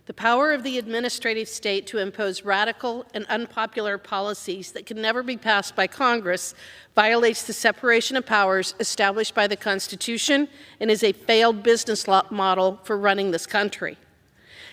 The power of the administrative state to impose radical and unpopular policies that can never be passed by Congress violates the separation of powers established by the Constitution and is a failed business model for running this country.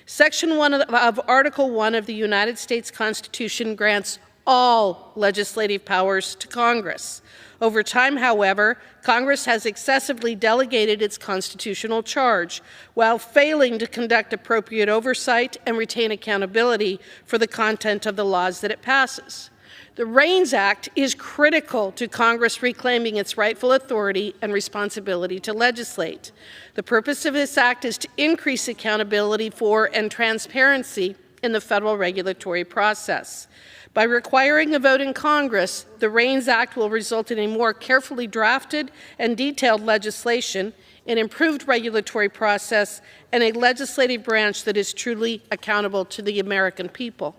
Section 1 of Article 1 of the United States Constitution grants all legislative powers to Congress. Over time, however, Congress has excessively delegated its constitutional charge while failing to conduct appropriate oversight and retain accountability for the content of the laws that it passes. The REINS Act is critical to Congress reclaiming its rightful authority and responsibility to legislate. The purpose of this act is to increase accountability for and transparency in the federal regulatory process. By requiring a vote in Congress, the REINS Act will result in a more carefully drafted and detailed legislation, an improved regulatory process, and a legislative branch that is truly accountable to the American people.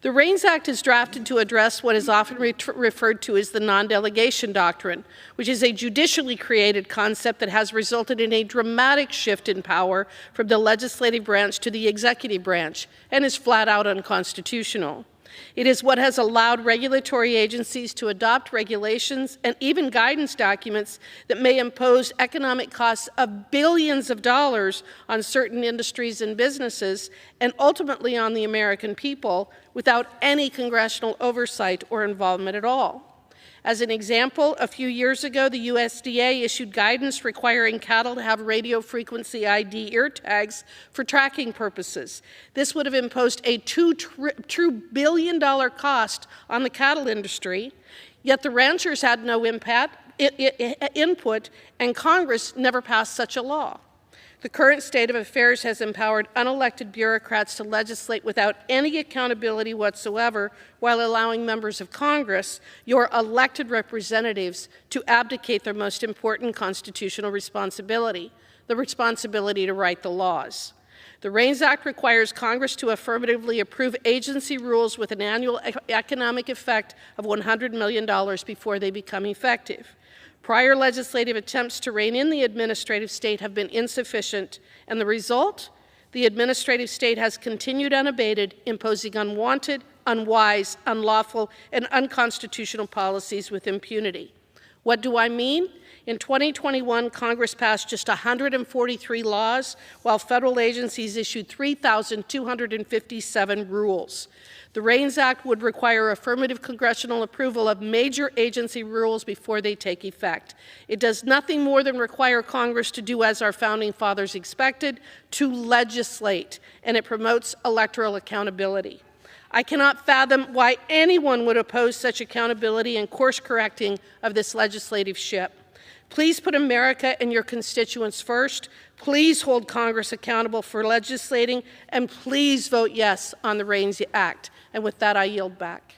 The REINS Act is drafted to address what is often referred to as the non-delegation doctrine, which is a judicially created concept that has resulted in a dramatic shift in power from the legislative branch to the executive branch and is flat out unconstitutional. It is what has allowed regulatory agencies to adopt regulations and even guidance documents that may impose economic costs of billions of dollars on certain industries and businesses and ultimately on the American people without any congressional oversight or involvement at all. As an example, a few years ago, the USDA issued guidance requiring cattle to have radio frequency ID ear tags for tracking purposes. This would have imposed a $2 billion cost on the cattle industry, yet the ranchers had no input, and Congress never passed such a law. The current state of affairs has empowered unelected bureaucrats to legislate without any accountability whatsoever, while allowing members of Congress, your elected representatives, to abdicate their most important constitutional responsibility, the responsibility to write the laws. The REINS Act requires Congress to affirmatively approve agency rules with an annual economic effect of $100 million before they become effective. Prior legislative attempts to rein in the administrative state have been insufficient, and the result? The administrative state has continued unabated, imposing unwanted, unwise, unlawful, and unconstitutional policies with impunity. What do I mean? In 2021, Congress passed just 143 laws, while federal agencies issued 3,257 rules. The REINS Act would require affirmative congressional approval of major agency rules before they take effect. It does nothing more than require Congress to do as our founding fathers expected, to legislate, and it promotes electoral accountability. I cannot fathom why anyone would oppose such accountability and course correcting of this legislative ship. Please put America and your constituents first. Please hold Congress accountable for legislating, and please vote yes on the REINS Act. And with that, I yield back.